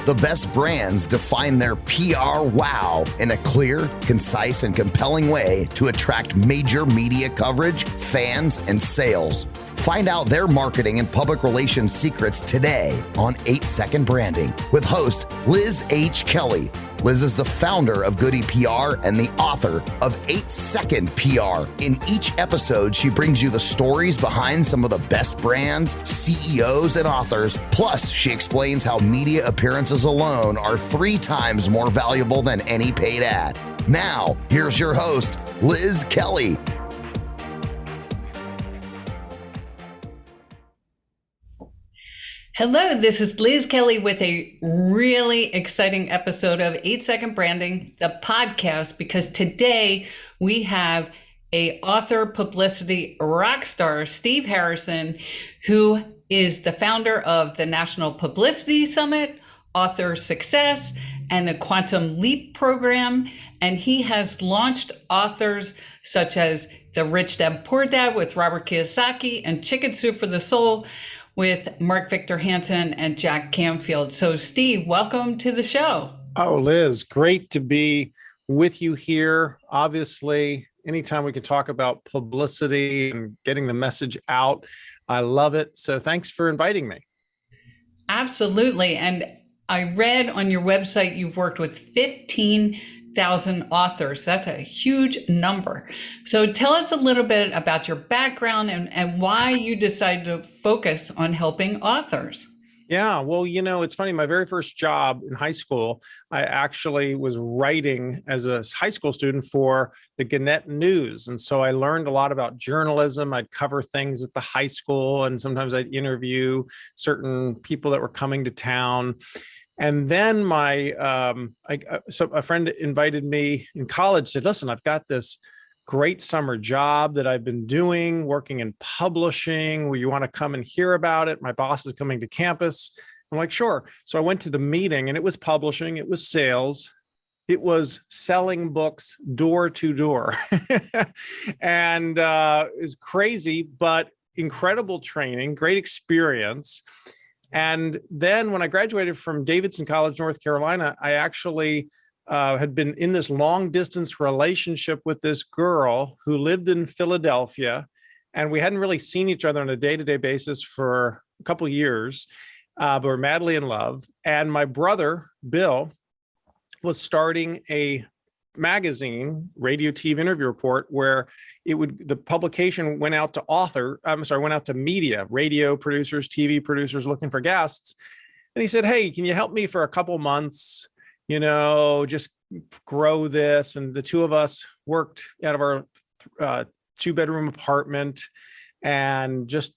The best brands define their PR wow in a clear, concise, and compelling way to attract major media coverage, fans, and sales. Find out their marketing and public relations secrets today on 8-Second Branding with host Liz H. Kelly. Liz is the founder of Goody PR and the author of 8-Second PR. In each episode, she brings you the stories behind some of the best brands, CEOs, and authors. Plus, she explains how media appearances alone are 3 times more valuable than any paid ad. Now, here's your host, Liz Kelly. Hello, this is Liz Kelly with a really exciting episode of 8-Second Branding, the podcast, because today we have a author publicity rock star, Steve Harrison, who is the founder of the National Publicity Summit, Author Success, and the Quantum Leap program. And he has launched authors such as The Rich Dad Poor Dad with Robert Kiyosaki and Chicken Soup for the Soul with Victor Hansen and Jack Canfield. So Steve, welcome to the show. Oh, Liz, great to be with you here. Obviously, anytime we can talk about publicity and getting the message out, I love it. So thanks for inviting me. Absolutely. And I read on your website, you've worked with 15,000 authors. That's a huge number. So tell us a little bit about your background and why you decided to focus on helping authors. Yeah, well, it's funny. My very first job in high school, I actually was writing as a high school student for the Gannett News. And so I learned a lot about journalism. I'd cover things at the high school, and sometimes I'd interview certain people that were coming to town. And then so a friend invited me in college, said, listen, I've got this great summer job that I've been doing, working in publishing. Will you want to come and hear about it? My boss is coming to campus. I'm like, sure. So I went to the meeting, and it was publishing, it was sales, it was selling books door to door. And it was crazy, but incredible training, great experience. And then when I graduated from Davidson College, North Carolina, I actually had been in this long distance relationship with this girl who lived in Philadelphia. And we hadn't really seen each other on a day-to-day basis for a couple of years, but we're madly in love. And my brother, Bill, was starting a magazine, radio, TV interview report, where the publication went out to media, radio producers, TV producers looking for guests. And he said, hey, can you help me for a couple months, just grow this? And the two of us worked out of our 2-bedroom apartment and just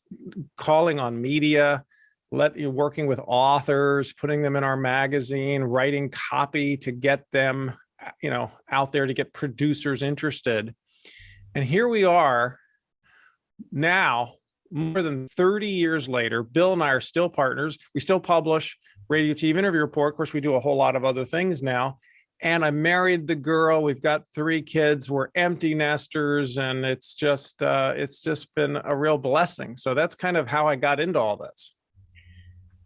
calling on media, working with authors, putting them in our magazine, writing copy to get them, out there to get producers interested. And here we are now, more than 30 years later. Bill and I are still partners. We still publish radio, TV interview report. Of course, we do a whole lot of other things now. And I married the girl. We've got 3 kids. We're empty nesters, and it's just been a real blessing. So that's kind of how I got into all this.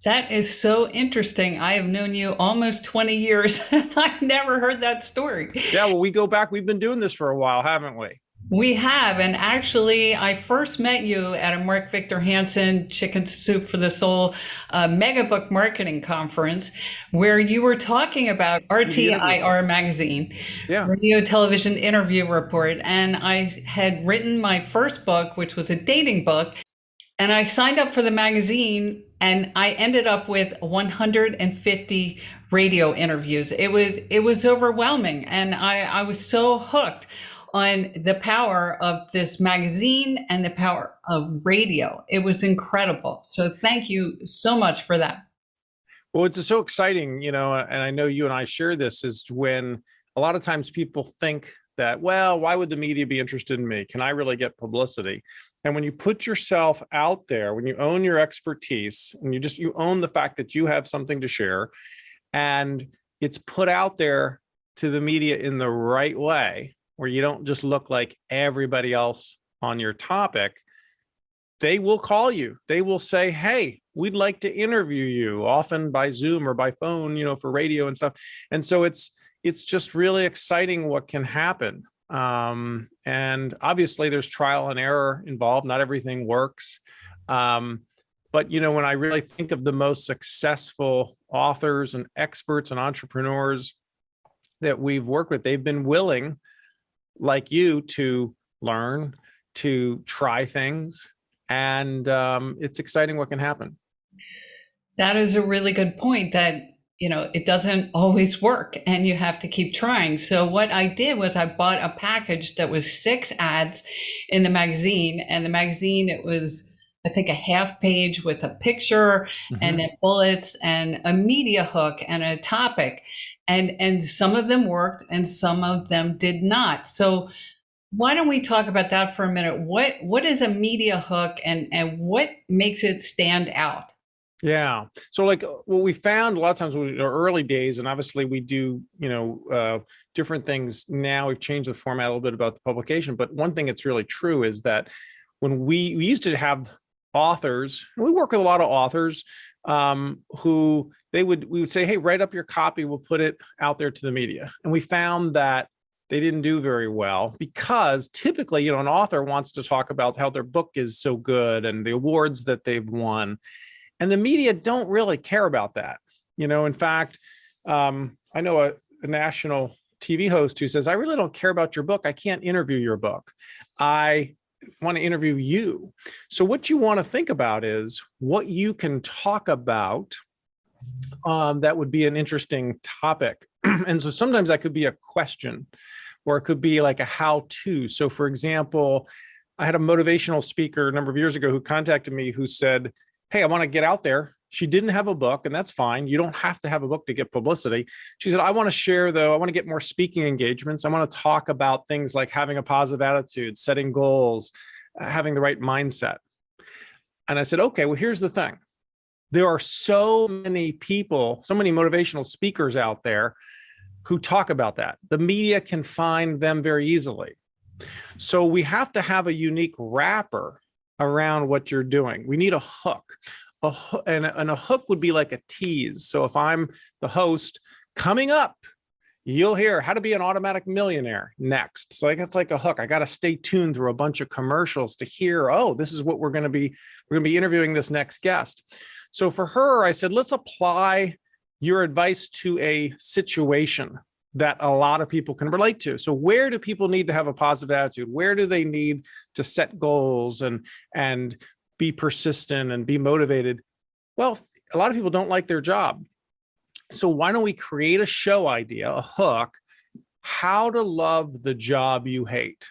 That is so interesting. I have known you almost 20 years, and I've never heard that story. Yeah, well, we go back. We've been doing this for a while, haven't we? We have. And actually, I first met you at a Victor Hansen Chicken Soup for the Soul mega book marketing conference, where you were talking about RTIR magazine, radio, television, interview report. And I had written my first book, which was a dating book. And I signed up for the magazine, and I ended up with 150 radio interviews. It was overwhelming. And I was so hooked on the power of this magazine and the power of radio. It was incredible. So thank you so much for that. Well, it's so exciting, and I know you and I share this, is when a lot of times people think that, well, why would the media be interested in me? Can I really get publicity? And when you put yourself out there, when you own your expertise, and you own the fact that you have something to share, and it's put out there to the media in the right way, where you don't just look like everybody else on your topic, they will call you. They will say, hey, we'd like to interview you, often by Zoom or by phone, for radio and stuff. And so it's just really exciting what can happen. And obviously there's trial and error involved. Not everything works. But when I really think of the most successful authors and experts and entrepreneurs that we've worked with, they've been willing, like you, to learn, to try things. And it's exciting what can happen. That is a really good point, that it doesn't always work and you have to keep trying. So what I did was I bought a package that was 6 ads in the magazine, and the magazine, it was, I think, a half page with a picture and then bullets and a media hook and a topic. And some of them worked and some of them did not. So why don't we talk about that for a minute? What is a media hook, and what makes it stand out? Yeah. So like what we found a lot of times in our early days, and obviously we do, different things now. We've changed the format a little bit about the publication. But one thing that's really true is that when we used to have authors, and we work with a lot of authors who we would say, hey, write up your copy. We'll put it out there to the media. And we found that they didn't do very well, because typically, an author wants to talk about how their book is so good and the awards that they've won. And the media don't really care about that. In fact, I know a national TV host who says, I really don't care about your book. I can't interview your book. I want to interview you. So what you want to think about is what you can talk about that would be an interesting topic. And so sometimes that could be a question, or it could be like a how-to. So for example, I had a motivational speaker a number of years ago who contacted me who said, hey, I want to get out there. She didn't have a book, and that's fine. You don't have to have a book to get publicity. She said, I want to share, though. I want to get more speaking engagements. I want to talk about things like having a positive attitude, setting goals, having the right mindset. And I said, okay, well, here's the thing. There are so many people, so many motivational speakers out there who talk about that. The media can find them very easily. So we have to have a unique wrapper around what you're doing. We need a hook. And a hook would be like a tease. So if I'm the host, coming up, you'll hear how to be an automatic millionaire next. So it's like a hook. I got to stay tuned through a bunch of commercials to hear, oh, this is what we're going to be interviewing this next guest. So for her, I said, let's apply your advice to a situation that a lot of people can relate to. So where do people need to have a positive attitude? Where do they need to set goals and be persistent and be motivated? Well, a lot of people don't like their job. So why don't we create a show idea, a hook, how to love the job you hate?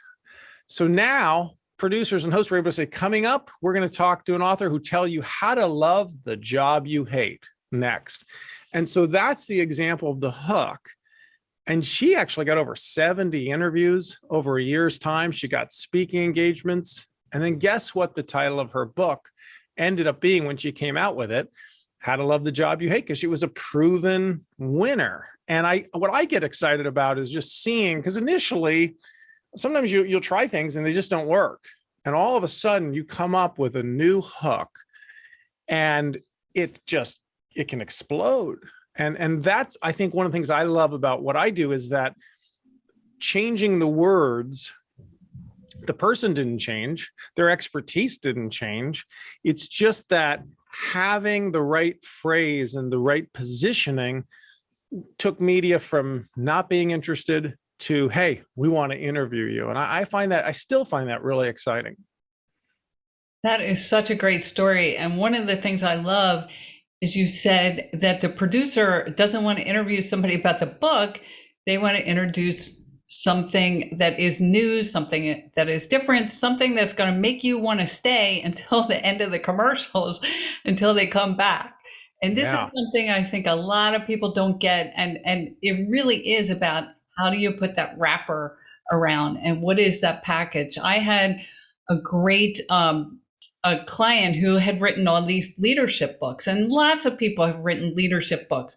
So now producers and hosts are able to say, coming up, we're going to talk to an author who tell you how to love the job you hate next. And so that's the example of the hook. And she actually got over 70 interviews over a year's time. She got speaking engagements. And then guess what the title of her book ended up being when she came out with it? How to Love the Job You Hate, because she was a proven winner. And what I get excited about is just seeing, because initially, sometimes you'll try things and they just don't work. And all of a sudden you come up with a new hook and it can explode. And that's, I think, one of the things I love about what I do is that changing the words, the person didn't change, their expertise didn't change. It's just that having the right phrase and the right positioning took media from not being interested to, hey, we want to interview you. And I still find that really exciting. That is such a great story. And one of the things I love is you said that the producer doesn't want to interview somebody about the book. They want to introduce something that is new, something that is different, something that's going to make you want to stay until the end of the commercials, until they come back. And this is something I think a lot of people don't get. And it really is about, how do you put that wrapper around, and what is that package? I had a great a client who had written all these leadership books, and lots of people have written leadership books.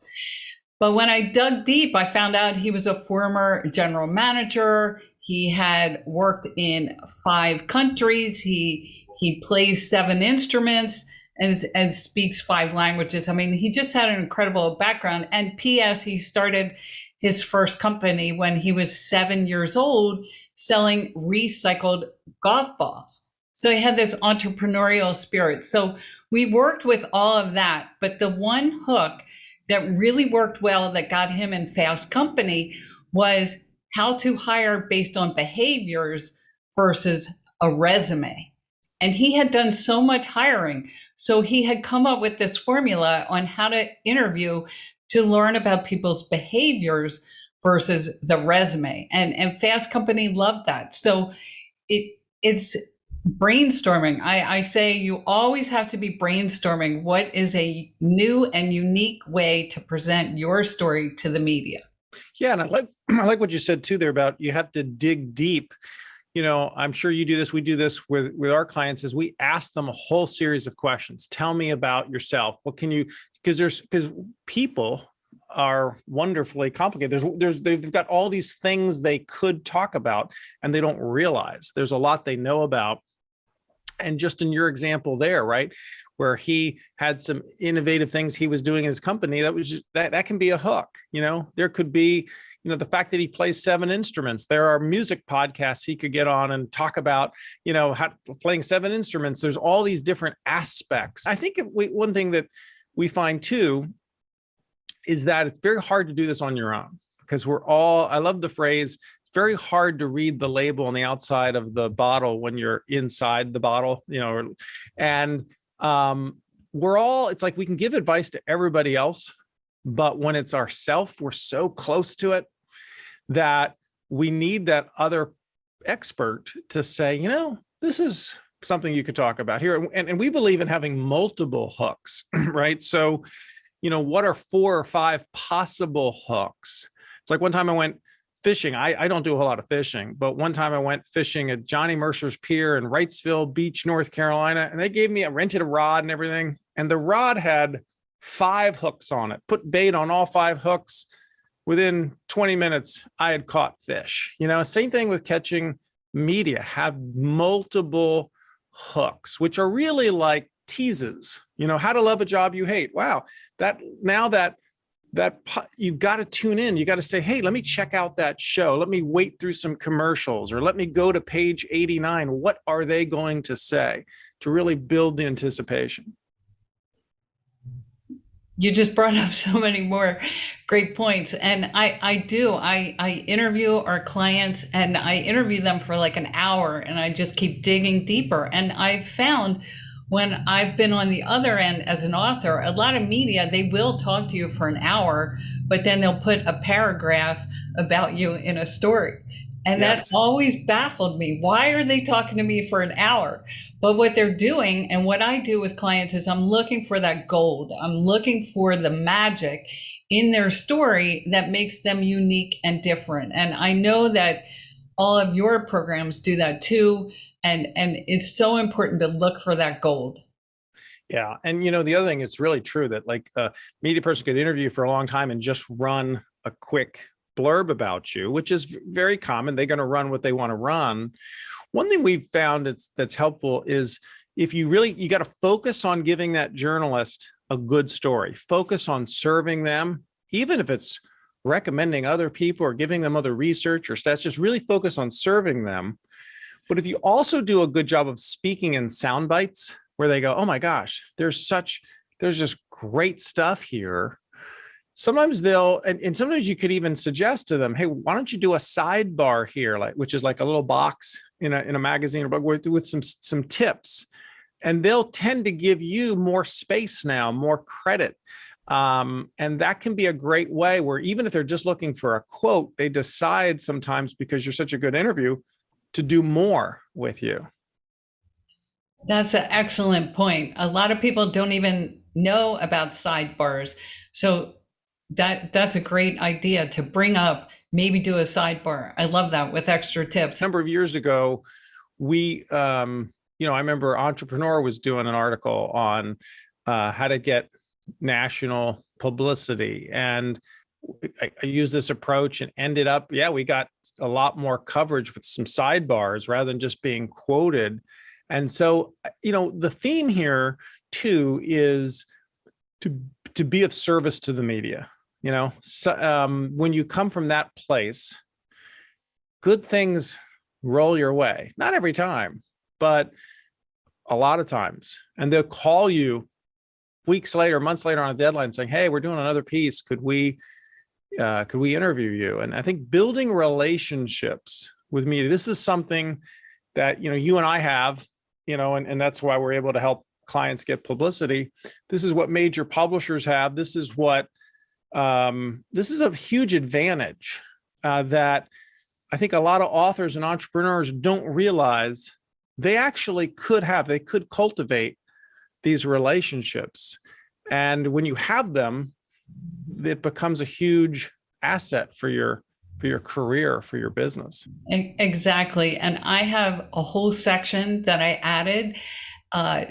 But when I dug deep, I found out he was a former general manager. He had worked in 5 countries. He He plays 7 instruments and speaks 5 languages. I mean, he just had an incredible background. And P.S., he started his first company when he was 7 years old, selling recycled golf balls. So he had this entrepreneurial spirit. So we worked with all of that. But the one hook that really worked well that got him in Fast Company was how to hire based on behaviors versus a resume. And he had done so much hiring. So he had come up with this formula on how to interview to learn about people's behaviors versus the resume. And Fast Company loved that. So it's brainstorming. I say you always have to be brainstorming what is a new and unique way to present your story to the media. Yeah, and I like what you said too there about you have to dig deep. You know, I'm sure you do this. We do this with our clients is we ask them a whole series of questions. Tell me about yourself. What can you, because people are wonderfully complicated. They've got all these things they could talk about and they don't realize there's a lot they know about. And just in your example there, right, where he had some innovative things he was doing in his company, that was just, that can be a hook. You know, there could be, you know, the fact that he plays 7 instruments. There are music podcasts he could get on and talk about, you know, how playing 7 instruments. There's all these different aspects. I think one thing that we find too is that it's very hard to do this on your own because I love the phrase, it's very hard to read the label on the outside of the bottle when you're inside the bottle, you know, and it's like we can give advice to everybody else, but when it's ourself, we're so close to it that we need that other expert to say, you know, this is something you could talk about here. And we believe in having multiple hooks, right? So, you know, what are 4 or 5 possible hooks? It's like one time I went fishing. I don't do a whole lot of fishing, but one time I went fishing at Johnny Mercer's Pier in Wrightsville Beach, North Carolina, and they gave me, I rented a rod and everything. And the rod had 5 hooks on it, put bait on all 5 hooks. Within 20 minutes, I had caught fish. You know, same thing with catching media, have multiple hooks, which are really like teases, you know, how to love a job you hate. Wow. That you've got to tune in. You got to say, hey, let me check out that show. Let me wait through some commercials or let me go to page 89. What are they going to say to really build the anticipation? You just brought up so many more great points. And I interview our clients and I interview them for like an hour and I just keep digging deeper. And I've found when I've been on the other end as an author, a lot of media, they will talk to you for an hour, but then they'll put a paragraph about you in a story. And Yes. that always baffled me. Why are they talking to me for an hour? But what they're doing and what I do with clients is I'm looking for that gold. I'm looking for the magic in their story that makes them unique and different. And I know that all of your programs do that too. And it's so important to look for that gold. Yeah. And, you know, the other thing, it's really true that like a media person could interview for a long time and just run a quick blurb about you, which is very common. They're going to run what they want to run. One thing we've found that's helpful is if you got to focus on giving that journalist a good story, focus on serving them, even if it's recommending other people or giving them other research or stats, just really focus on serving them. But if you also do a good job of speaking in sound bites where they go, oh my gosh, there's just great stuff here. Sometimes and sometimes you could even suggest to them, hey, why don't you do a sidebar here, which is like a little box in a magazine or book with some tips, and they'll tend to give you more space now, more credit. And that can be a great way where even if they're just looking for a quote, they decide sometimes because you're such a good interview to do more with you. That's an excellent point. A lot of people don't even know about sidebars. So that's a great idea to bring up, maybe do a sidebar. I love that with extra tips. A number of years ago, I remember Entrepreneur was doing an article on how to get national publicity. And I used this approach and ended up, we got a lot more coverage with some sidebars rather than just being quoted. And so, the theme here too is to be of service to the media. When you come from that place, good things roll your way. Not every time, but a lot of times. And they'll call you weeks later, months later on a deadline saying, hey, we're doing another piece. Could we interview you? And I think building relationships with media, this is something that, you and I have, and that's why we're able to help clients get publicity. This is what major publishers have. This is a huge advantage that I think a lot of authors and entrepreneurs don't realize they actually they could cultivate these relationships. And when you have them, it becomes a huge asset for your career, for your business. Exactly. And I have a whole section that I added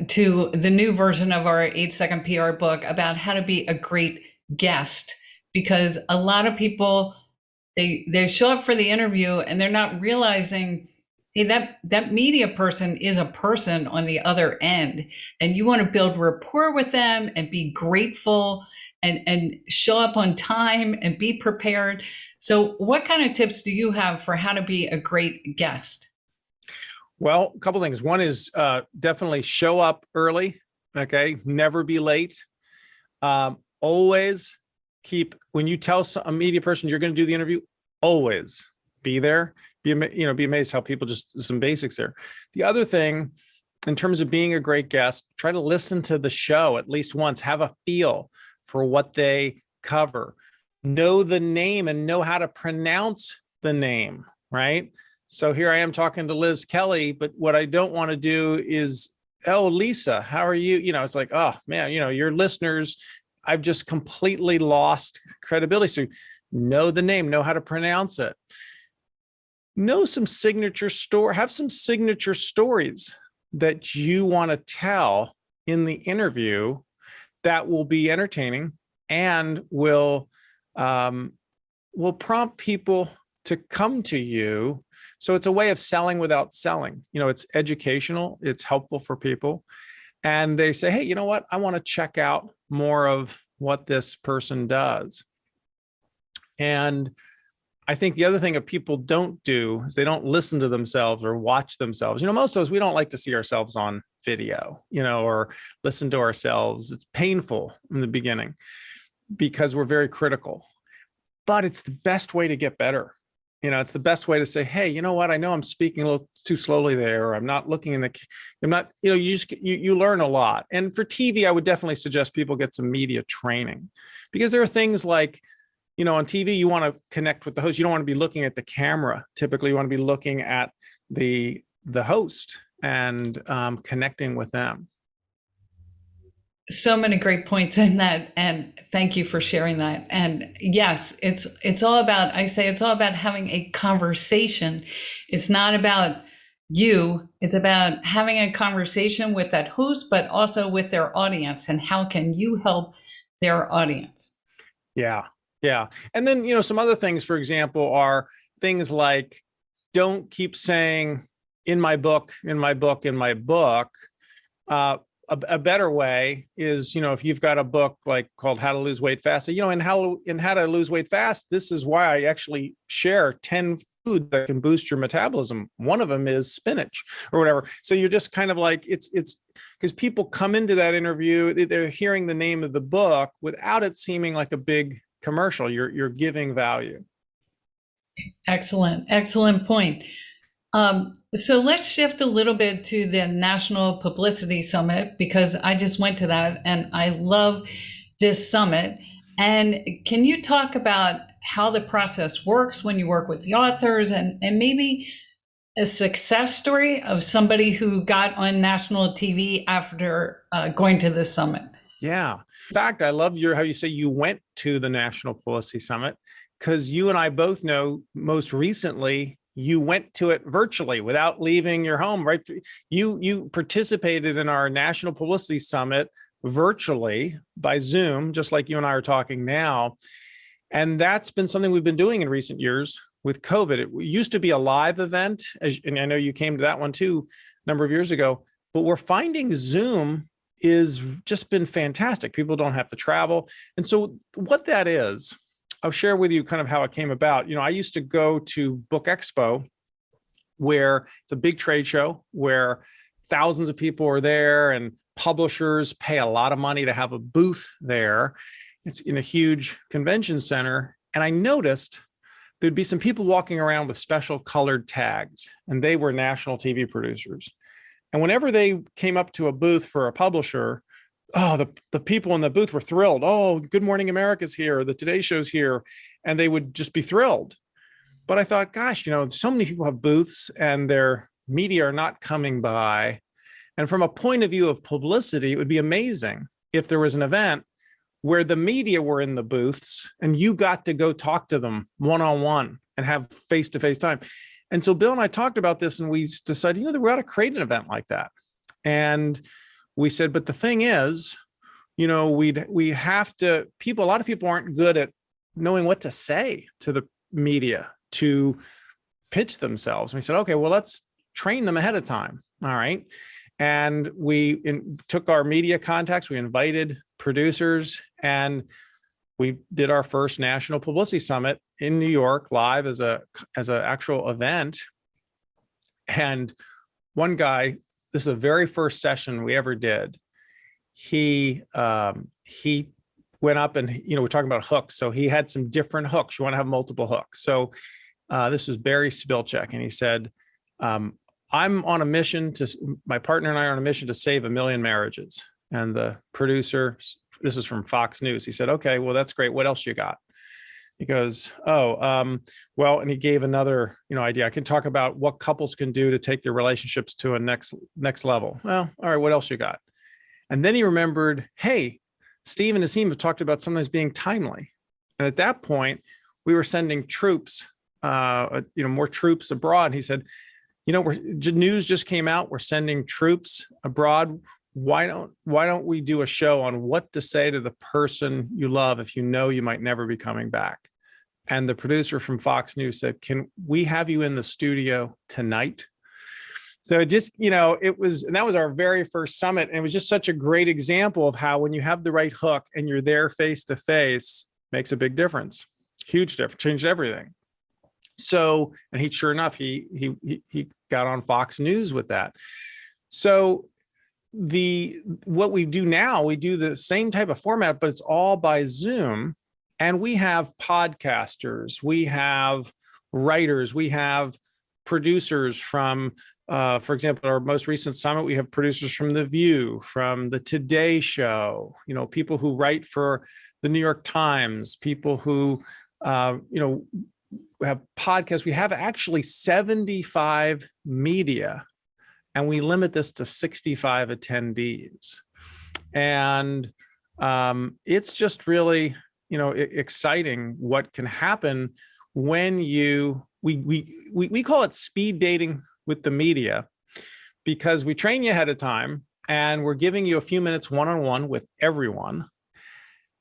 to the new version of our 8-second PR book about how to be a great guest, because a lot of people, they show up for the interview and they're not realizing, hey, that media person is a person on the other end, and you want to build rapport with them and be grateful and show up on time and be prepared. So what kind of tips do you have for how to be a great guest? Well, a couple things. One is definitely show up early. Okay. Never be late. Always when you tell a media person you're going to do the interview, always be there. Be amazed how people some basics there. The other thing, in terms of being a great guest, try to listen to the show at least once, have a feel for what they cover, know the name and know how to pronounce the name, right? So here I am talking to Liz Kelly, but what I don't want to do is, oh, Lisa, how are you? It's like, oh man, your listeners, I've just completely lost credibility. So know the name, know how to pronounce it. Have some signature stories that you want to tell in the interview that will be entertaining and will prompt people to come to you. So it's a way of selling without selling. It's educational, it's helpful for people. And they say, hey, you know what? I want to check out more of what this person does. And I think the other thing that people don't do is they don't listen to themselves or watch themselves. Most of us, we don't like to see ourselves on video, or listen to ourselves. It's painful in the beginning because we're very critical, but it's the best way to get better. It's the best way to say, hey, you know what? I know I'm speaking a little too slowly there, or I'm not looking you learn a lot. And for TV, I would definitely suggest people get some media training, because there are things like, on TV, you want to connect with the host. You don't want to be looking at the camera. Typically, you want to be looking at the host and connecting with them. So many great points in that, and thank you for sharing that. And yes, it's all about having a conversation. It's not about you. It's about having a conversation with that host, but also with their audience, and how can you help their audience? Yeah. And then, some other things, for example, are things like, don't keep saying in my book. A better way is, if you've got a book called How to Lose Weight Fast, in How to Lose Weight Fast, this is why I actually share 10 foods that can boost your metabolism. One of them is spinach or whatever. So you're just kind of like, it's because people come into that interview, they're hearing the name of the book without it seeming like a big commercial. You're giving value. Excellent point. So let's shift a little bit to the National Publicity Summit, because I just went to that and I love this summit. And can you talk about how the process works when you work with the authors, and maybe a success story of somebody who got on national TV after going to this summit? Yeah. In fact, I love how you say you went to the National Publicity Summit, because you and I both know most recently you went to it virtually without leaving your home, right? You participated in our National Publicity Summit virtually by Zoom, just like you and I are talking now. And that's been something we've been doing in recent years with COVID. It used to be a live event, and I know you came to that one too a number of years ago. But we're finding Zoom is just been fantastic. People don't have to travel. And so what that is, I'll share with you kind of how it came about. You know, I used to go to Book Expo, where it's a big trade show where thousands of people are there and publishers pay a lot of money to have a booth there. It's in a huge convention center. And I noticed there'd be some people walking around with special colored tags, and they were national TV producers. And whenever they came up to a booth for a publisher, oh, the people in the booth were thrilled. Oh, Good Morning America's here, the Today Show's here, and they would just be thrilled. But I thought, gosh, you know, so many people have booths and their media are not coming by. And from a point of view of publicity, it would be amazing if there was an event where the media were in the booths and you got to go talk to them one-on-one and have face-to-face time. And so Bill and I talked about this, and we decided, you know, that we ought to create an event like that. And we said, but the thing is, you know, we have to, a lot of people aren't good at knowing what to say to the media to pitch themselves. And we said, okay, well, let's train them ahead of time. All right. And we took our media contacts, we invited producers, and we did our first National Publicity Summit in New York live as an actual event. And one guy, this is the very first session we ever did. He went up and, you know, we're talking about hooks. So he had some different hooks. You want to have multiple hooks. So this was Barry Spilchek, and he said, I'm on a mission my partner and I are on a mission to save 1 million marriages. And the producer, this is from Fox News, he said, okay, well, that's great. What else you got? He goes, well, and he gave another, you know, idea. I can talk about what couples can do to take their relationships to a next level. Well, all right, what else you got? And then he remembered, hey, Steve and his team have talked about sometimes being timely. And at that point, we were sending troops, more troops abroad. And he said, you know, news just came out. We're sending troops abroad. Why don't we do a show on what to say to the person you love if you know you might never be coming back? And the producer from Fox News said, can we have you in the studio tonight? So it just, you know, and that was our very first summit. And it was just such a great example of how when you have the right hook and you're there face to face, makes a big difference, huge difference, changed everything. So, and sure enough, he got on Fox News with that. So what we do now, we do the same type of format, but it's all by Zoom. And we have podcasters, we have writers, we have producers from, for example, our most recent summit, we have producers from The View, from the Today Show, you know, people who write for the New York Times, people who, have podcasts. We have actually 75 media, and we limit this to 65 attendees. And it's just really, you know, exciting what can happen when we call it speed dating with the media, because we train you ahead of time and we're giving you a few minutes one-on-one with everyone.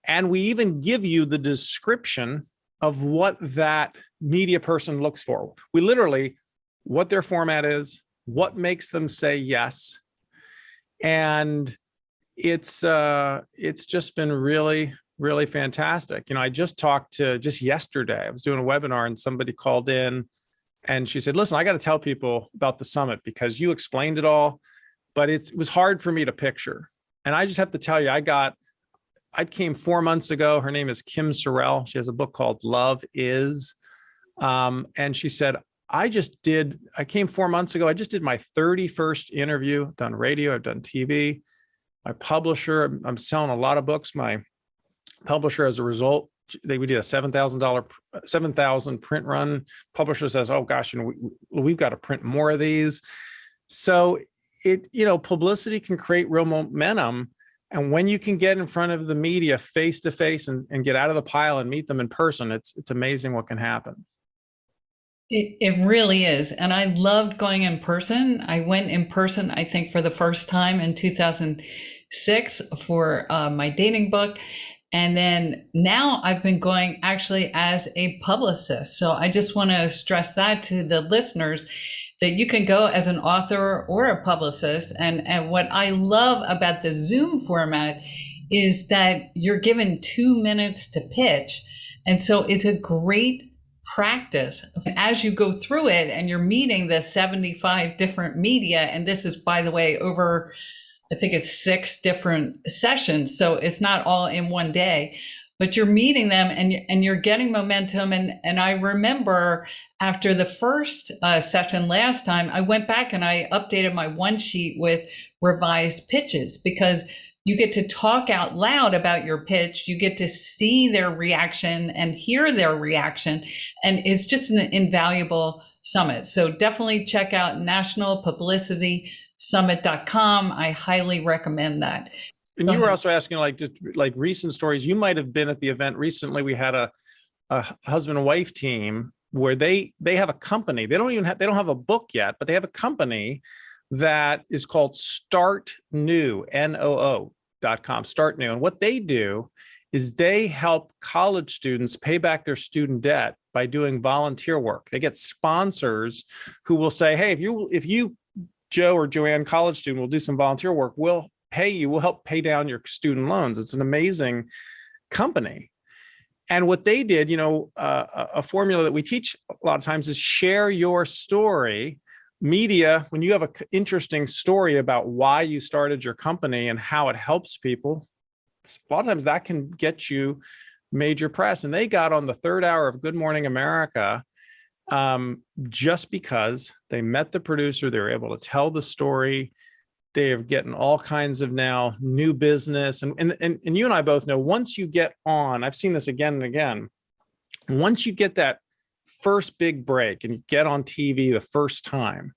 And we even give you the description of what that media person looks for. We literally, what their format is, what makes them say yes. And it's just been really, really fantastic. You know, I just yesterday, I was doing a webinar and somebody called in and she said, listen, I got to tell people about the summit because you explained it all, but it was hard for me to picture. And I just have to tell you, I came 4 months ago. Her name is Kim Sorrell. She has a book called Love Is. And she said, I came 4 months ago. I just did my 31st interview. I've done radio, I've done TV. My publisher, I'm selling a lot of books. My publisher, as a result, we did a $7,000 print run. Publisher says, oh gosh, you know, we've got to print more of these. So publicity can create real momentum. And when you can get in front of the media face to face and get out of the pile and meet them in person, it's amazing what can happen. It really is. And I loved going in person. I went in person, I think, for the first time in 2006 for my dating book. And then now I've been going actually as a publicist. So I just want to stress that to the listeners, that you can go as an author or a publicist. And what I love about the Zoom format is that you're given 2 minutes to pitch. And so it's a great practice as you go through it and you're meeting the 75 different media. And this is, by the way, over, I think it's 6 different sessions. So it's not all in one day, but you're meeting them and you're getting momentum. And I remember after the first session last time, I went back and I updated my one sheet with revised pitches, because you get to talk out loud about your pitch. You get to see their reaction and hear their reaction. And it's just an invaluable summit. So definitely check out nationalpublicitysummit.com. I highly recommend that. And you were also asking like recent stories. You might have been at the event recently. We had a husband and wife team where they have a company. They don't have a book yet, but they have a company that is called Start New, NOO.com, Start New. And what they do is they help college students pay back their student debt by doing volunteer work. They get sponsors who will say, hey, if you, Joe or Joanne, college student, will do some volunteer work, we'll pay you, we'll help pay down your student loans. It's an amazing company. And what they did, a formula that we teach a lot of times is share your story. Media, when you have an interesting story about why you started your company and how it helps people, a lot of times that can get you major press. And they got on the 3rd hour of Good Morning America just because they met the producer. They were able to tell the story. They are getting all kinds of now new business. And you and I both know, once you get on, I've seen this again and again, once you get that first big break and you get on TV the first time,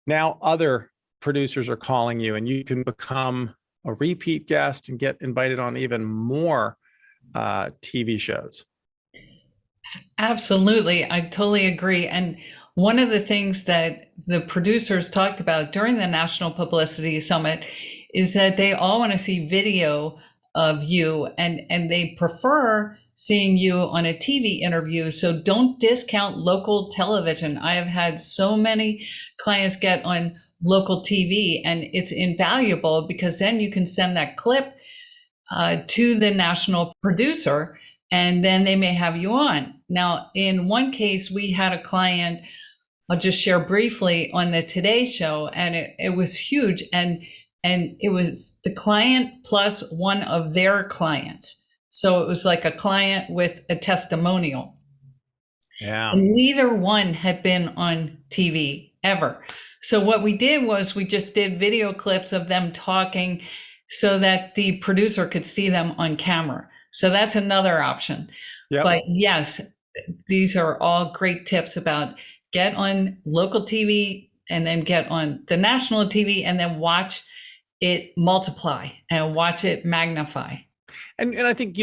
now other producers are calling you and you can become a repeat guest and get invited on even more TV shows. Absolutely. I totally agree. And one of the things that the producers talked about during the National Publicity Summit is that they all want to see video of you, and they prefer seeing you on a TV interview. So don't discount local television. I have had so many clients get on local TV, and it's invaluable because then you can send that clip to the national producer, and then they may have you on. Now, in one case, we had a client, I'll just share briefly, on the Today Show, and it was huge. And it was the client plus one of their clients. So it was like a client with a testimonial. Yeah. And neither one had been on TV ever. So what we did was we just did video clips of them talking so that the producer could see them on camera. So that's another option. Yep. But yes, these are all great tips about get on local TV and then get on the national TV and then watch it multiply and watch it magnify. And I think,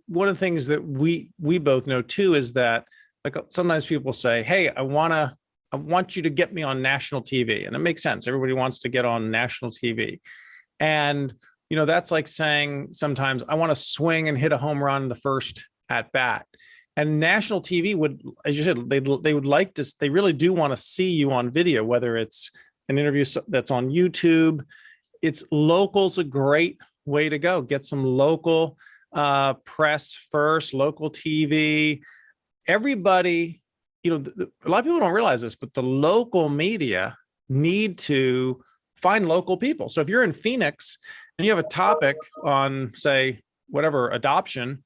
one of the things that we both know too is that, like, sometimes people say, hey, I want you to get me on national TV. And it makes sense. Everybody wants to get on national TV. And, that's like saying sometimes I want to swing and hit a home run the first at bat. And national TV would, as you said, they would like to, they really do want to see you on video, whether it's an interview that's on YouTube. It's local's a great way to go. Get some local press first, local TV. Everybody, a lot of people don't realize this, but the local media need to find local people. So if you're in Phoenix and you have a topic on, say, whatever, adoption,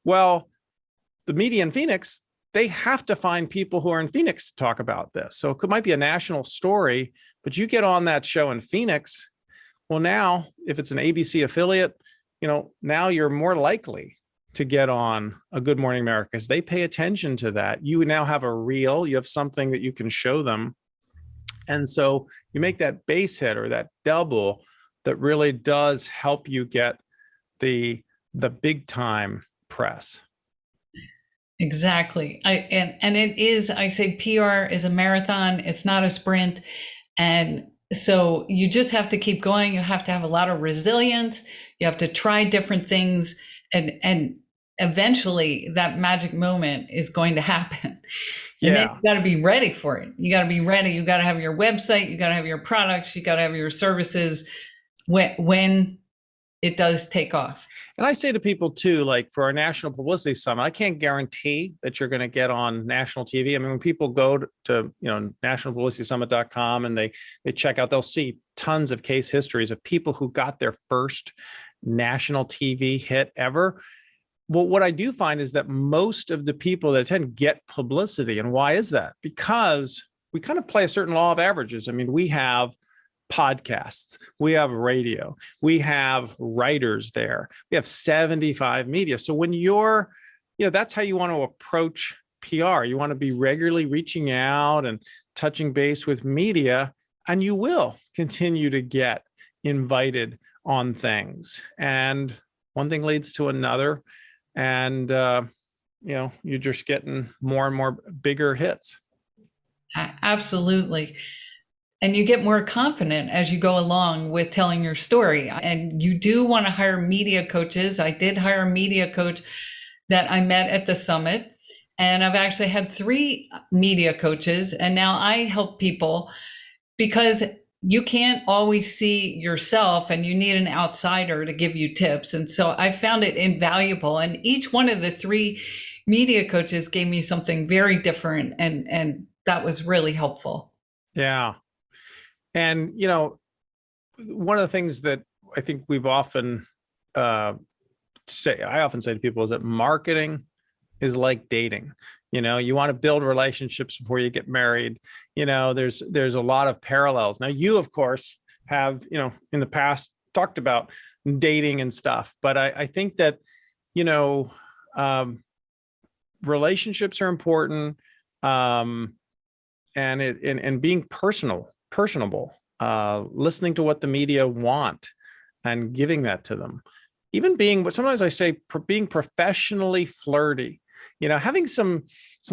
well, the media in Phoenix, they have to find people who are in Phoenix to talk about this. So it might be a national story, but you get on that show in Phoenix. Well, now, if it's an ABC affiliate, now you're more likely to get on a Good Morning America because they pay attention to that. You now have a reel, you have something that you can show them. And so you make that base hit or that double that really does help you get the big time press. Exactly. And it is, I say PR is a marathon. It's not a sprint. And so you just have to keep going. You have to have a lot of resilience. You have to try different things, and eventually that magic moment is going to happen. And then Yeah. you got to be ready for it. You got to be ready. You got to have your website. You got to have your products. You got to have your services when it does take off. And I say to people too, like for our National Publicity Summit, I can't guarantee that you're going to get on national TV. I mean, when people go to nationalpublicitysummit.com and they check out, they'll see tons of case histories of people who got their first national TV hit ever. Well, what I do find is that most of the people that attend get publicity. And why is that? Because we kind of play a certain law of averages. I mean, we have podcasts, we have radio, we have writers there, we have 75 media. So when you're, that's how you want to approach PR. You want to be regularly reaching out and touching base with media, and you will continue to get invited on things. And one thing leads to another. And, you're just getting more and more bigger hits. Absolutely. And you get more confident as you go along with telling your story. And you do want to hire media coaches. I did hire a media coach that I met at the summit. And I've actually had 3 media coaches. And now I help people because you can't always see yourself and you need an outsider to give you tips. And so I found it invaluable. And each one of the 3 media coaches gave me something very different. And that was really helpful. Yeah. And, one of the things that I think we've often I often say to people is that marketing is like dating. You want to build relationships before you get married. There's a lot of parallels. Now, you, of course, have, in the past talked about dating and stuff, but I think that, relationships are important, and being personable, listening to what the media want and giving that to them. Even being, sometimes I say, being professionally flirty, having some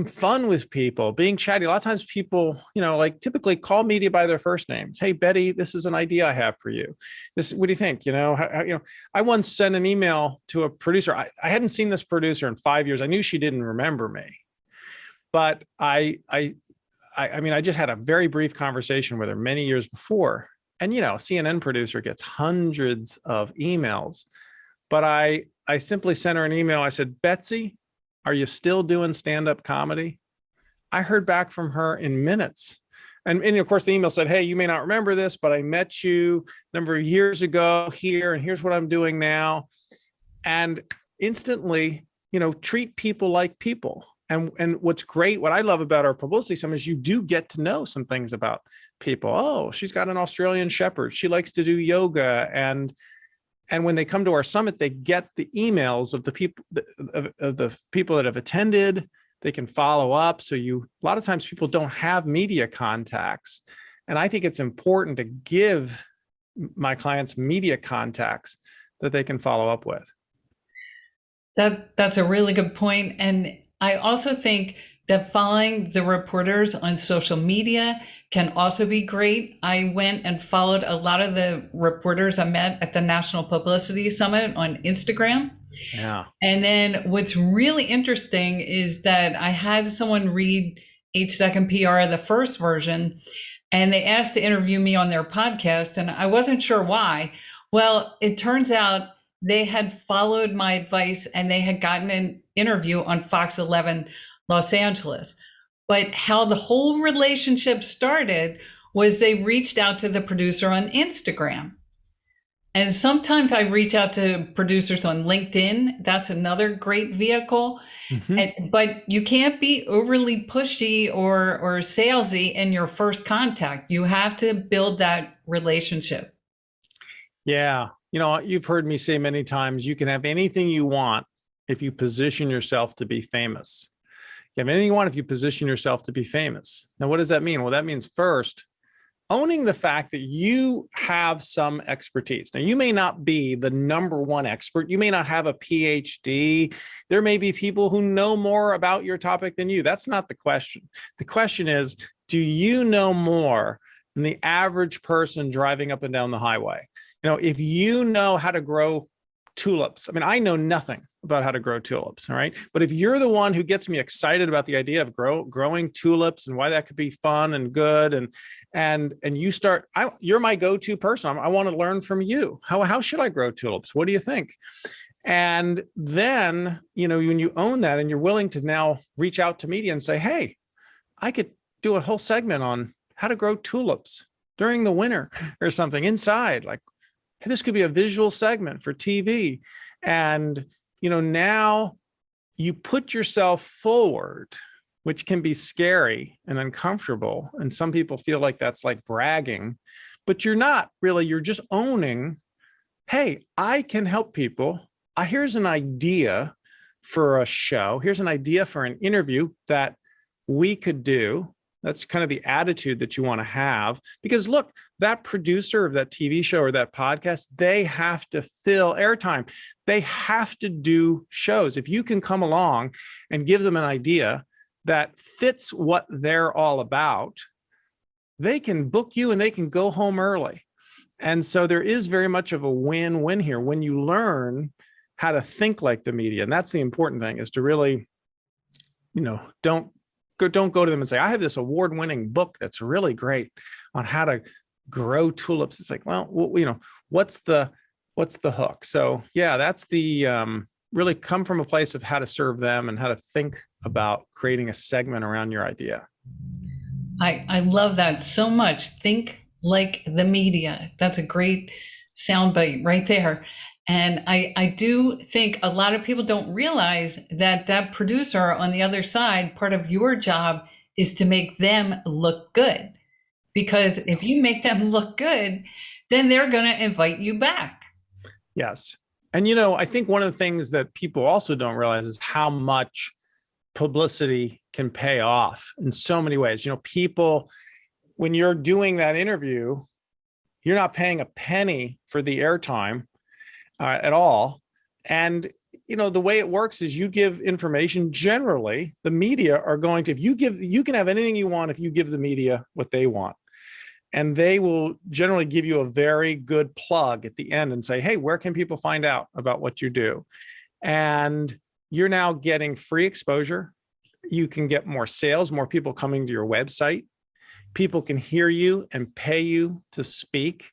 fun with people, being chatty. A lot of times people, typically call media by their first names. Hey, Betty, this is an idea I have for you. What do you think? I once sent an email to a producer. I hadn't seen this producer in 5 years. I knew she didn't remember me, but I just had a very brief conversation with her many years before. And, a CNN producer gets hundreds of emails, but I simply sent her an email. I said, Betsy, are you still doing stand-up comedy? I heard back from her in minutes. And of course, the email said, hey, you may not remember this, but I met you a number of years ago here, and here's what I'm doing now. And instantly, treat people like people. And what's great, what I love about our publicity summit is you do get to know some things about people. Oh, she's got an Australian Shepherd. She likes to do yoga. And when they come to our summit, they get the emails of the people that have attended. They can follow up. So a lot of times people don't have media contacts. And I think it's important to give my clients media contacts that they can follow up with. That's a really good point. And I also think that following the reporters on social media can also be great. I went and followed a lot of the reporters I met at the National Publicity Summit on Instagram. Yeah. And then what's really interesting is that I had someone read 8 Second PR, the first version, and they asked to interview me on their podcast, and I wasn't sure why. Well, it turns out they had followed my advice and they had gotten an interview on Fox 11 Los Angeles. But how the whole relationship started was they reached out to the producer on Instagram. And sometimes I reach out to producers on LinkedIn. That's another great vehicle. Mm-hmm. But you can't be overly pushy or salesy in your first contact. You have to build that relationship. Yeah. You've heard me say many times, you can have anything you want if you position yourself to be famous. You have anything you want if you position yourself to be famous. Now, what does that mean? Well, that means first, owning the fact that you have some expertise. Now, you may not be the number one expert. You may not have a PhD. There may be people who know more about your topic than you. That's not the question. The question is, do you know more than the average person driving up and down the highway? If you know how to grow tulips. I mean, I know nothing about how to grow tulips, all right? But if you're the one who gets me excited about the idea of growing tulips and why that could be fun and good, and you start, you're my go-to person. I want to learn from you. How should I grow tulips? What do you think? And then, when you own that and you're willing to now reach out to media and say, hey, I could do a whole segment on how to grow tulips during the winter or something inside, like, hey, this could be a visual segment for TV. And, now you put yourself forward, which can be scary and uncomfortable. And some people feel like that's like bragging, but you're not really, you're just owning, hey, I can help people. Here's an idea for a show. Here's an idea for an interview that we could do. That's kind of the attitude that you want to have, because look, that producer of that TV show or that podcast, they have to fill airtime. They have to do shows. If you can come along and give them an idea that fits what they're all about, they can book you and they can go home early. And so there is very much of a win-win here when you learn how to think like the media. And that's the important thing, is to really, don't go to them and say, I have this award-winning book that's really great on how to grow tulips. It's like, well, what's the hook? So yeah, that's the really come from a place of how to serve them and how to think about creating a segment around your idea. I love that so much. Think like the media. That's a great soundbite right there. And I do think a lot of people don't realize that producer on the other side, part of your job is to make them look good. Because if you make them look good, then they're going to invite you back. Yes. And, I think one of the things that people also don't realize is how much publicity can pay off in so many ways. People, when you're doing that interview, you're not paying a penny for the airtime at all. And, the way it works is you give information. Generally, the media are going to, you can have anything you want if you give the media what they want. And they will generally give you a very good plug at the end and say, hey, where can people find out about what you do? And you're now getting free exposure. You can get more sales, more people coming to your website. People can hear you and pay you to speak.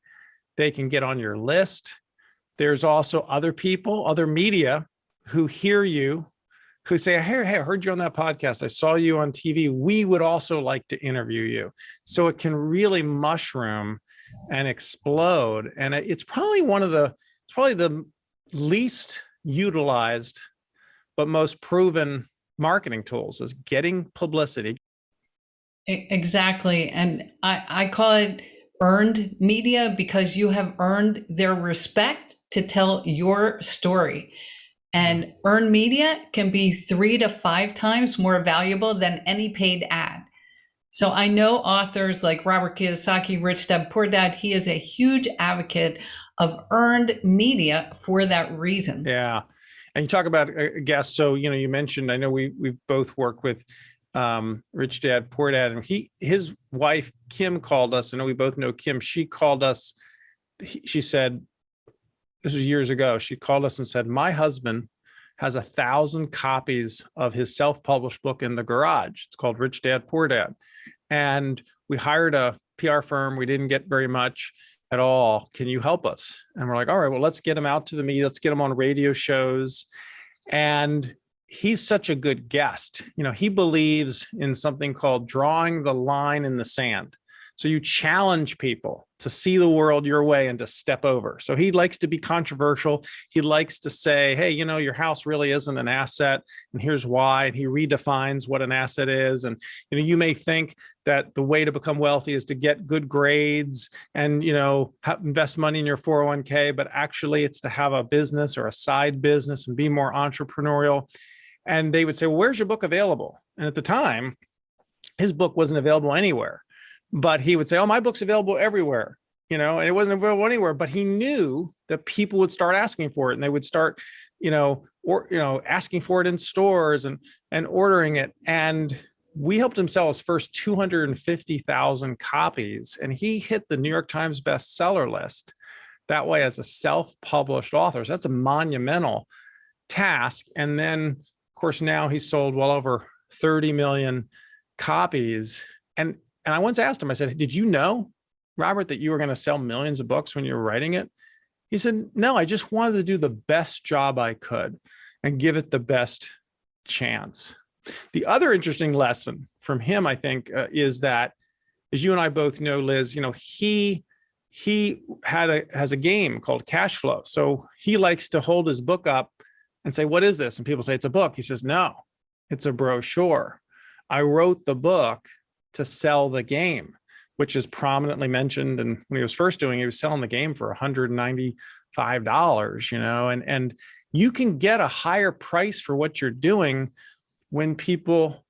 They can get on your list. There's also other people, other media who hear you, who say, hey, I heard you on that podcast. I saw you on TV. We would also like to interview you. So it can really mushroom and explode. And it's probably the least utilized, but most proven marketing tools, is getting publicity. Exactly. And I call it earned media, because you have earned their respect to tell your story. And earned media can be 3 to 5 times more valuable than any paid ad. So I know authors like Robert Kiyosaki, Rich Dad Poor Dad, he is a huge advocate of earned media for that reason. Yeah. And you talk about guests. So, you mentioned, I know we've both worked with Rich Dad Poor Dad, and his wife Kim called us. I know we both know Kim. She called us. She said, this was years ago. She called us and said, my husband has 1,000 copies of his self-published book in the garage. It's called Rich Dad Poor Dad, and we hired a PR firm. We didn't get very much at all. Can you help us? And we're like, all right, well, let's get him out to the media. Let's get him on radio shows. And he's such a good guest. He believes in something called drawing the line in the sand. So you challenge people to see the world your way and to step over. So he likes to be controversial. He likes to say, hey, your house really isn't an asset, and here's why. And he redefines what an asset is. And, you may think that the way to become wealthy is to get good grades and, invest money in your 401k, but actually it's to have a business or a side business and be more entrepreneurial. And they would say, well, where's your book available? And at the time, his book wasn't available anywhere. But he would say, oh, my book's available everywhere, and it wasn't available anywhere. But he knew that people would start asking for it, and they would start, asking for it in stores and ordering it. And we helped him sell his first 250,000 copies, and he hit the New York Times bestseller list that way as a self-published author. So that's a monumental task. And then, of course, now he's sold well over 30 million copies. And I once asked him, I said, did you know, Robert, that you were going to sell millions of books when you were writing it? He said, no, I just wanted to do the best job I could and give it the best chance. The other interesting lesson from him, I think, is that, as you and I both know, Liz, he has a game called cash flow. So he likes to hold his book up and say, what is this? And people say, it's a book. He says, no, it's a brochure. I wrote the book to sell the game, which is prominently mentioned. And when he was first doing it, he was selling the game for $195, and you can get a higher price for what you're doing when people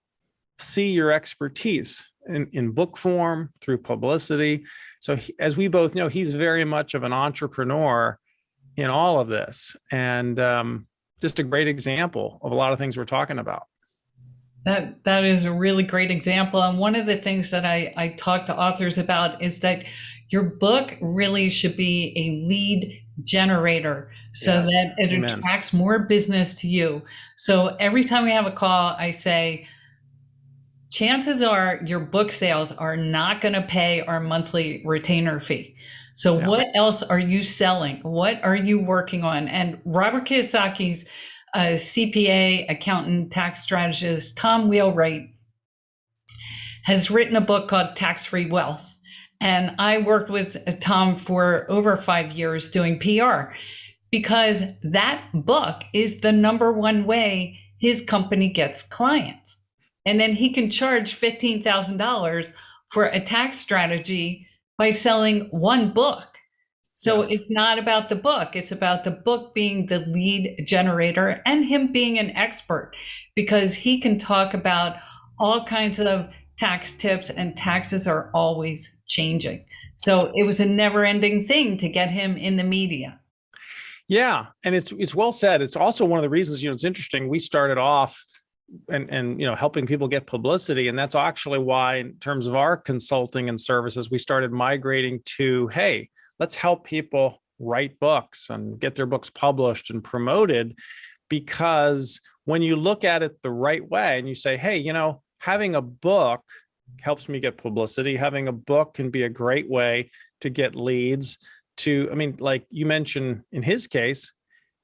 see your expertise in book form, through publicity. So as we both know, he's very much of an entrepreneur in all of this, and just a great example of a lot of things we're talking about. That is a really great example. And one of the things that I talk to authors about is that your book really should be a lead generator so that it attracts more business to you. So every time we have a call, I say, chances are your book sales are not going to pay our monthly retainer fee. So what else are you selling? What are you working on? And Robert Kiyosaki's CPA, accountant, tax strategist, Tom Wheelwright, has written a book called Tax-Free Wealth. And I worked with Tom for over 5 years doing PR, because that book is the number one way his company gets clients. And then he can charge $15,000 for a tax strategy by selling one book. So it's not about the book. It's about the book being the lead generator and him being an expert, because he can talk about all kinds of tax tips, and taxes are always changing. So it was a never ending thing to get him in the media. Yeah. And it's well said. It's also one of the reasons, it's interesting. We started off and helping people get publicity. And that's actually why, in terms of our consulting and services, we started migrating to, hey, let's help people write books and get their books published and promoted. Because when you look at it the right way and you say, hey, having a book helps me get publicity. Having a book can be a great way to get leads like you mentioned, in his case,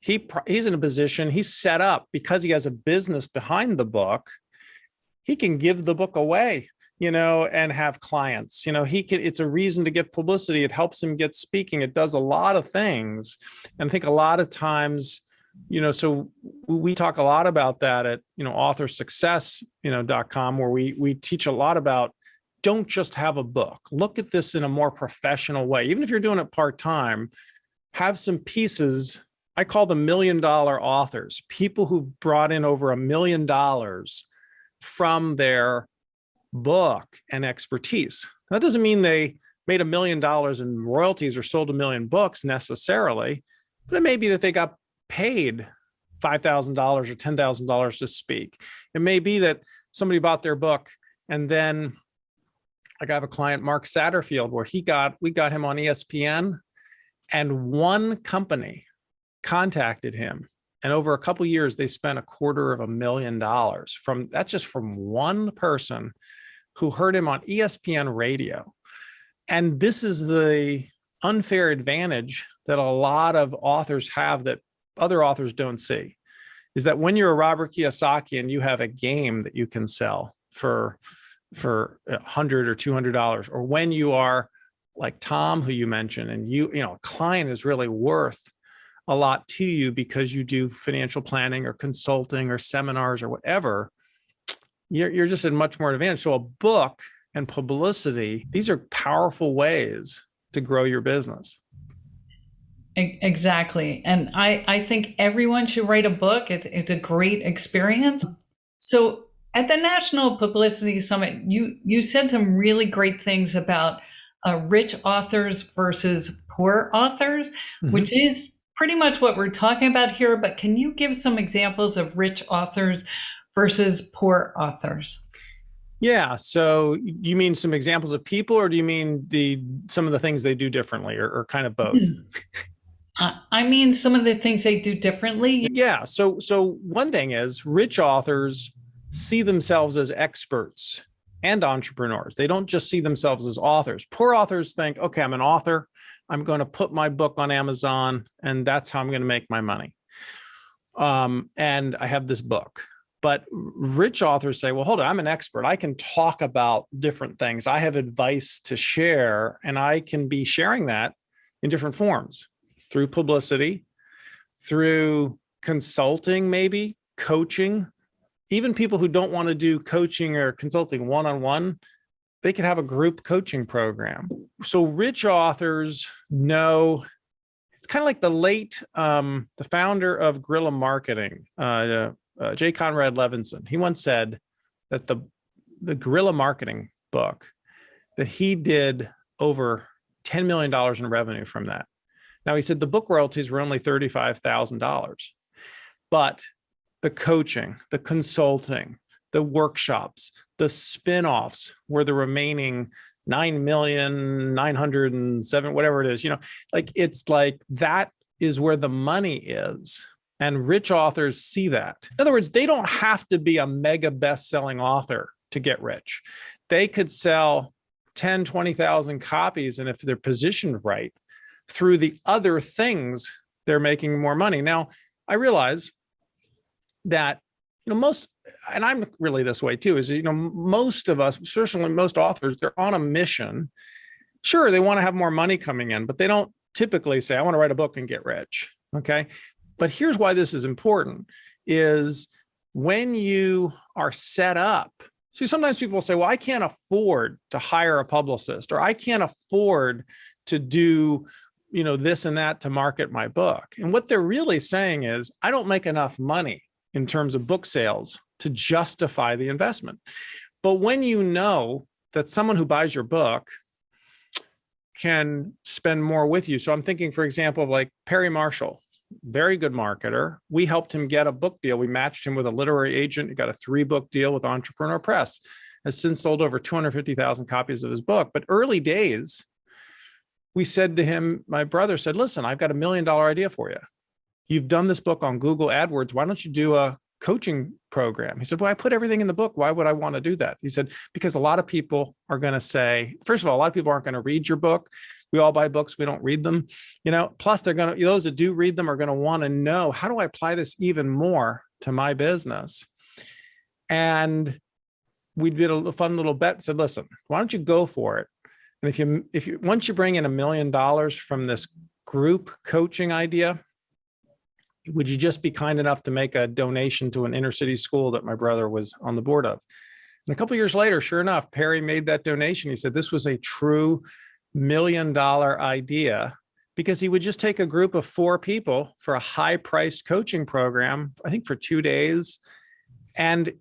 he's in a position, he's set up because he has a business behind the book. He can give the book away, and have clients. It's a reason to get publicity. It helps him get speaking. It does a lot of things. And I think a lot of times, so we talk a lot about that at, authorsuccess.com, where we teach a lot about, don't just have a book. Look at this in a more professional way. Even if you're doing it part-time, have some pieces. I call them $1 million authors, people who've brought in over $1 million from their book and expertise. That doesn't mean they made $1 million in royalties or sold 1 million books necessarily, but it may be that they got paid $5,000 or $10,000 to speak. It may be that somebody bought their book, and then like I have a client, Mark Satterfield, where we got him on ESPN, and one company contacted him, and over a couple of years they spent $250,000 that's just from one person who heard him on ESPN radio. And this is the unfair advantage that a lot of authors have that other authors don't see, is that when you're a Robert Kiyosaki and you have a game that you can sell for $100 or $200, or when you are like Tom, who you mentioned, and a client is really worth a lot to you because you do financial planning or consulting or seminars or whatever, you're just in much more advantage. So a book and publicity, these are powerful ways to grow your business. Exactly. And I think everyone should write a book. It's a great experience. So at the National Publicity Summit, you said some really great things about rich authors versus poor authors, which is pretty much what we're talking about here. But can you give some examples of rich authors versus poor authors? Yeah. So you mean some examples of people, or do you mean some of the things they do differently, or kind of both? I mean, some of the things they do differently. Yeah. So one thing is rich authors see themselves as experts and entrepreneurs. They don't just see themselves as authors. Poor authors think, okay, I'm an author. I'm going to put my book on Amazon, and that's how I'm going to make my money. And I have this book. But rich authors say, well, hold on, I'm an expert. I can talk about different things. I have advice to share, and I can be sharing that in different forms through publicity, through consulting, maybe coaching. Even people who don't want to do coaching or consulting one-on-one, they could have a group coaching program. So rich authors know, it's kind of like the founder of guerrilla marketing, J. Conrad Levinson. He once said that the guerrilla marketing book, that he did over $10 million in revenue from that. Now, he said the book royalties were only $35,000, but the coaching, the consulting, the workshops, the spin-offs were the remaining 9,907,000, whatever it is, it's like that is where the money is. And rich authors see that. In other words, they don't have to be a mega best-selling author to get rich. They could sell 10, 20,000 copies. And if they're positioned right, through the other things, they're making more money. Now, I realize that, most, and I'm really this way too, is, most of us, certainly most authors, they're on a mission. Sure, they want to have more money coming in, but they don't typically say, I want to write a book and get rich. Okay. But here's why this is important, is when you are set up. See, sometimes people say, well, I can't afford to hire a publicist, or I can't afford to do, this and that to market my book. And what they're really saying is, I don't make enough money in terms of book sales to justify the investment. But when you know that someone who buys your book can spend more with you. So I'm thinking, for example, of like Perry Marshall, very good marketer. We helped him get a book deal. We matched him with a literary agent. He got a 3-book deal with Entrepreneur Press. Has since sold over 250,000 copies of his book. But early days, we said to him, my brother said, listen, I've got $1 million idea for you. You've done this book on Google AdWords. Why don't you do a coaching program? He said, well, I put everything in the book. Why would I want to do that? He said, because a lot of people are going to say, first of all, a lot of people aren't going to read your book. We all buy books. We don't read them, plus those that do read them are going to want to know, how do I apply this even more to my business? And we did a fun little bet, said, listen, why don't you go for it? And if you once you bring in $1 million from this group coaching idea, would you just be kind enough to make a donation to an inner city school that my brother was on the board of? And a couple of years later, sure enough, Perry made that donation. He said this was a true $1 million idea, because he would just take a group of 4 people for a high-priced coaching program, I think for 2 days. And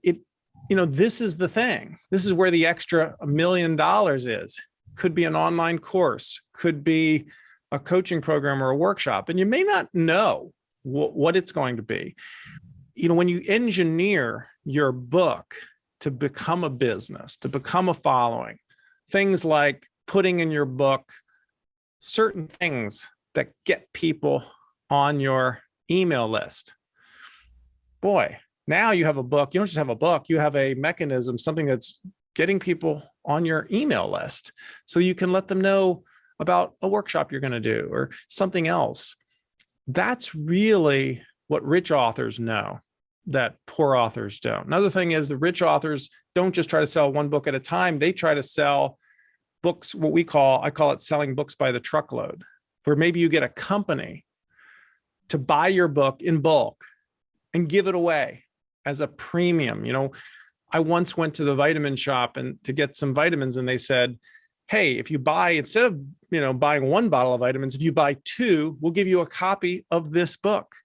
this is the thing. This is where the extra $1 million is. Could be an online course, could be a coaching program or a workshop. And you may not know what it's going to be. When you engineer your book to become a business, to become a following, things like putting in your book certain things that get people on your email list. Boy, now you have a book. You don't just have a book, you have a mechanism, something that's getting people on your email list, so you can let them know about a workshop you're going to do or something else. That's really what rich authors know that poor authors don't. Another thing is the rich authors don't just try to sell one book at a time. They try to sell books, I call it selling books by the truckload, where maybe you get a company to buy your book in bulk and give it away as a premium. I once went to the vitamin shop and to get some vitamins, and they said, hey, if you buy, instead of buying 1 bottle of vitamins, if you buy 2, we'll give you a copy of this book.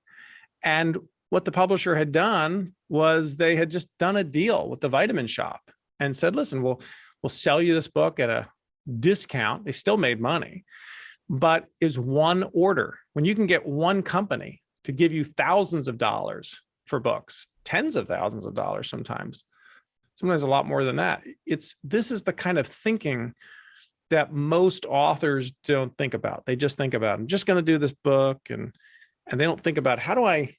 And what the publisher had done was they had just done a deal with the vitamin shop and said, listen, we'll sell you this book at a discount. They still made money, but it's one order. When you can get one company to give you thousands of dollars for books, tens of thousands of dollars sometimes, sometimes a lot more than that. This is the kind of thinking that most authors don't think about. They just think about, I'm just going to do this book, and they don't think about how do I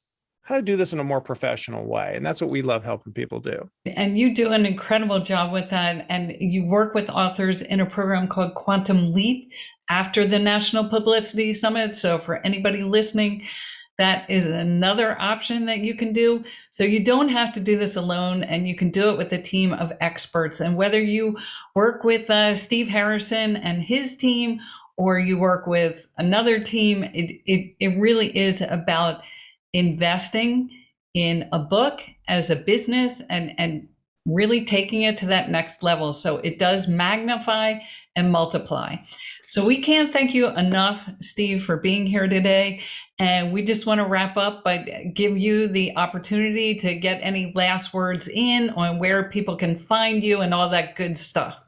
do this in a more professional way. And that's what we love helping people do. And you do an incredible job with that. And you work with authors in a program called Quantum Leap after the National Publicity Summit. So for anybody listening, that is another option that you can do. So you don't have to do this alone, and you can do it with a team of experts. And whether you work with Steve Harrison and his team, or you work with another team, it really is about investing in a book as a business and really taking it to that next level. So it does magnify and multiply. So we can't thank you enough, Steve, for being here today. And we just want to wrap up by give you the opportunity to get any last words in on where people can find you and all that good stuff.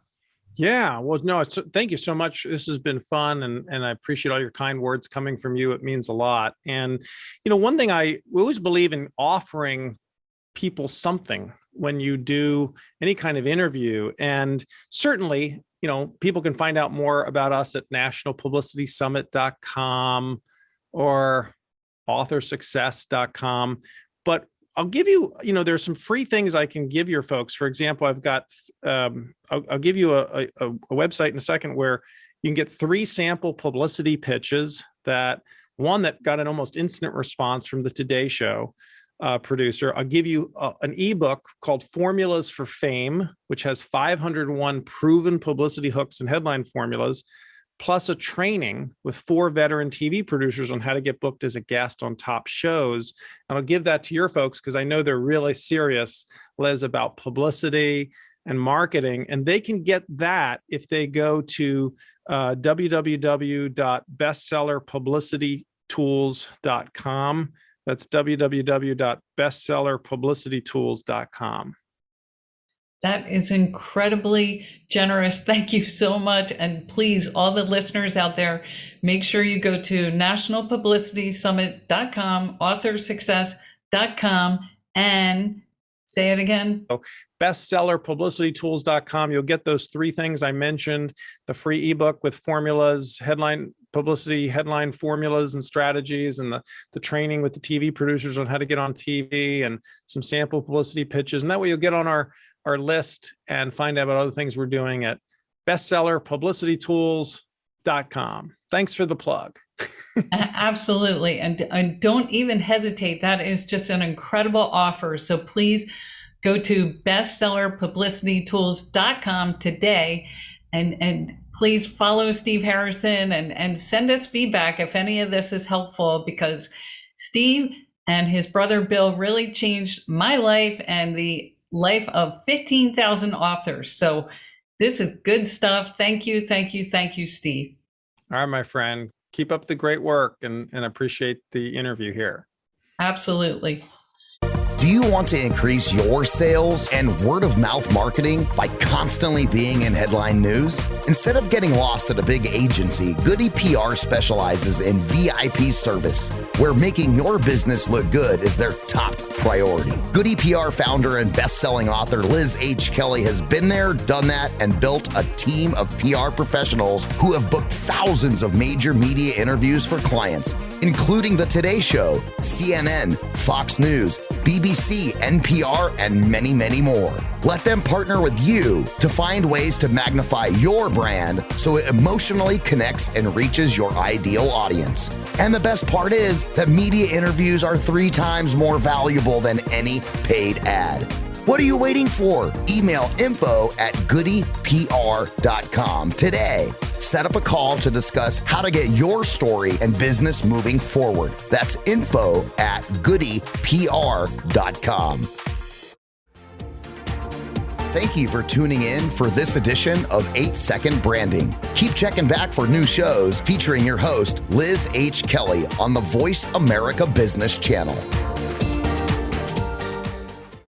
Yeah, well, no, thank you so much. This has been fun, and I appreciate all your kind words coming from you. It means a lot. And, one thing we always believe in offering people something when you do any kind of interview. And certainly, people can find out more about us at nationalpublicitysummit.com or authorsuccess.com. But I'll give you, there's some free things I can give your folks. For example, I've got, I'll give you a website in a second where you can get 3 sample publicity pitches, one that got an almost instant response from the Today Show producer. I'll give you an ebook called Formulas for Fame, which has 501 proven publicity hooks and headline formulas, plus a training with 4 veteran TV producers on how to get booked as a guest on top shows. And I'll give that to your folks because I know they're really serious, Liz, about publicity and marketing. And they can get that if they go to www.bestsellerpublicitytools.com. That's www.bestsellerpublicitytools.com. That is incredibly generous. Thank you so much. And please, all the listeners out there, make sure you go to nationalpublicitysummit.com, authorsuccess.com, and say it again. Bestsellerpublicitytools.com. You'll get those 3 things I mentioned, the free ebook with formulas, headline formulas and strategies, and the training with the TV producers on how to get on TV, and some sample publicity pitches. And that way you'll get on our list and find out about other things we're doing at bestsellerpublicitytools.com. Thanks for the plug. Absolutely. And don't even hesitate. That is just an incredible offer. So please go to bestsellerpublicitytools.com today and please follow Steve Harrison and send us feedback if any of this is helpful, because Steve and his brother Bill really changed my life and the life of 15,000 authors. So this is good stuff. Thank you, Steve. All right, my friend. Keep up the great work and appreciate the interview here. Absolutely. Do you want to increase your sales and word of mouth marketing by constantly being in headline news? Instead of getting lost at a big agency, Goody PR specializes in VIP service, where making your business look good is their top priority. Goody PR founder and best-selling author Liz H. Kelly has been there, done that, and built a team of PR professionals who have booked thousands of major media interviews for clients, including The Today Show, CNN, Fox News, BBC, NPR, and many, many more. Let them partner with you to find ways to magnify your brand so it emotionally connects and reaches your ideal audience. And the best part is that media interviews are 3 times more valuable than any paid ad. What are you waiting for? Email info@goodypr.com today. Set up a call to discuss how to get your story and business moving forward. That's info@goodypr.com. Thank you for tuning in for this edition of 8-Second Branding. Keep checking back for new shows featuring your host, Liz H. Kelly, on the Voice America Business Channel.